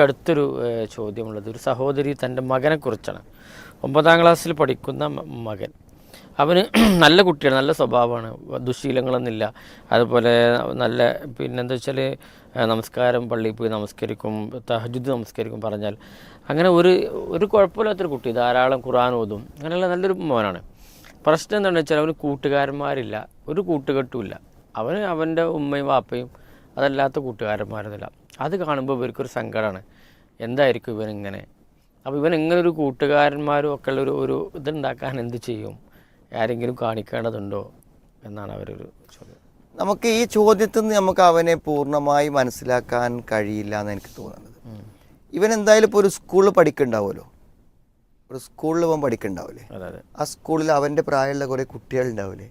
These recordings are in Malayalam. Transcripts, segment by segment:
അടുത്തൊരു ചോദ്യമുള്ളത് ഒരു സഹോദരി തൻ്റെ മകനെക്കുറിച്ചാണ്. 9ാം ക്ലാസ്സിൽ പഠിക്കുന്ന മകൻ. അവന് നല്ല കുട്ടിയാണ്, നല്ല സ്വഭാവമാണ്, ദുശ്ശീലങ്ങളൊന്നുമില്ല. അതുപോലെ നല്ല പിന്നെന്താ വെച്ചാൽ നമസ്കാരം, പള്ളിയിൽ പോയി നമസ്കരിക്കും, തഹജ്ജുദ് നമസ്കരിക്കും പറഞ്ഞാൽ. അങ്ങനെ ഒരു കുഴപ്പമില്ലാത്തൊരു കുട്ടി, ധാരാളം ഖുർആൻ ഓതും, അങ്ങനെയുള്ള നല്ലൊരു മോനാണ്. പ്രശ്നം എന്താണെന്ന് വെച്ചാൽ അവന് കൂട്ടുകാരന്മാരില്ല, ഒരു കൂട്ടുകെട്ടുമില്ല. അവന് അവൻ്റെ ഉമ്മയും വാപ്പയും അതല്ലാത്ത കൂട്ടുകാരന്മാരൊന്നുമില്ല. അത് കാണുമ്പോൾ ഇവർക്കൊരു സങ്കടമാണ്. എന്തായിരിക്കും ഇവനിങ്ങനെ? അപ്പോൾ ഇങ്ങനെ ഒരു കൂട്ടുകാരന്മാരും ഒക്കെ ഉള്ള ഒരു ഇതുണ്ടാക്കാൻ എന്ത് ചെയ്യും? ആരെങ്കിലും കാണിക്കേണ്ടതുണ്ടോ എന്നാണ് അവരൊരു ചോദ്യം. നമുക്ക് ഈ ചോദ്യത്തിൽ നിന്ന് നമുക്ക് അവനെ പൂർണ്ണമായി മനസ്സിലാക്കാൻ കഴിയില്ല എന്ന് എനിക്ക് തോന്നുന്നത്. ഇവൻ എന്തായാലും ഇപ്പോൾ ഒരു സ്കൂളിൽ പഠിക്കുന്നുണ്ടാവുമല്ലോ, ഒരു സ്കൂളിൽ അവൻ പഠിക്കുന്നുണ്ടാവില്ലേ, ആ സ്കൂളിൽ അവൻ്റെ പ്രായമുള്ള കുറേ കുട്ടികളുണ്ടാവില്ലേ.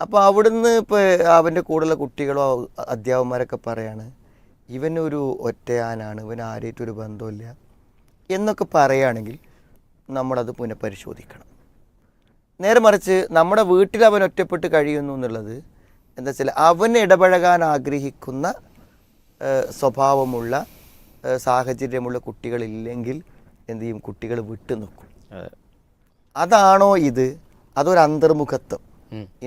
അപ്പോൾ അവിടുന്ന് ഇപ്പോൾ അവൻ്റെ കൂടെയുള്ള കുട്ടികളോ അധ്യാപകന്മാരൊക്കെ പറയാണ് ഇവനൊരു ഒറ്റയാനാണ്, ഇവൻ ആരായിട്ടൊരു ബന്ധമില്ല എന്നൊക്കെ പറയുകയാണെങ്കിൽ നമ്മളത് പുനഃപരിശോധിക്കണം. നേരെ മറിച്ച് നമ്മുടെ വീട്ടിൽ അവൻ ഒറ്റപ്പെട്ട് കഴിയുന്നു എന്നുള്ളത് എന്താ വെച്ചാൽ അവൻ ഇടപഴകാൻ ആഗ്രഹിക്കുന്ന സ്വഭാവമുള്ള സാഹചര്യമുള്ള കുട്ടികളില്ലെങ്കിൽ എന്ത് ചെയ്യും? കുട്ടികൾ വിട്ടു നിൽക്കും. അതാണോ ഇത്? അതൊരു അന്തർമുഖത്വം,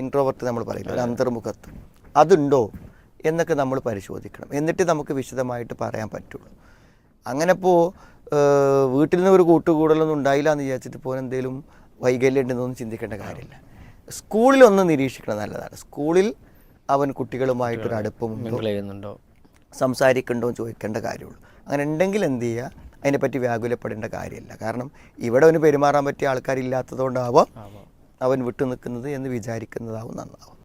ഇൻട്രോവർട്ട് നമ്മൾ പറയുന്നത് ഒരു അന്തർമുഖത്വം അതുണ്ടോ എന്നൊക്കെ നമ്മൾ പരിശോധിക്കണം. എന്നിട്ട് നമുക്ക് വിശദമായിട്ട് പറയാൻ പറ്റുള്ളൂ. അങ്ങനെ ഇപ്പോൾ വീട്ടിൽ നിന്ന് ഒരു കൂട്ടുകൂടലൊന്നും ഉണ്ടായില്ല എന്ന് വിചാരിച്ചിട്ട് ഇപ്പോൾ എന്തെങ്കിലും വൈകല്യം ഉണ്ടെന്നൊന്നും ചിന്തിക്കേണ്ട കാര്യമില്ല. സ്കൂളിലൊന്ന് നിരീക്ഷിക്കണം, നല്ലതാണ്. സ്കൂളിൽ അവൻ കുട്ടികളുമായിട്ടൊരു അടുപ്പമുണ്ടോ, സംസാരിക്കുന്നുണ്ടോ എന്ന് ചോദിക്കേണ്ട കാര്യമുള്ളൂ. അങ്ങനെ ഉണ്ടെങ്കിൽ എന്ത് ചെയ്യുക? അതിനെപ്പറ്റി വ്യാകുലപ്പെടേണ്ട കാര്യമില്ല. കാരണം ഇവിടെ അവന് പെരുമാറാൻ പറ്റിയ ആൾക്കാരില്ലാത്തതുകൊണ്ടാവാം അവൻ വിട്ടു നിൽക്കുന്നത് എന്ന് വിചാരിക്കുന്നതാവും നന്നാവും.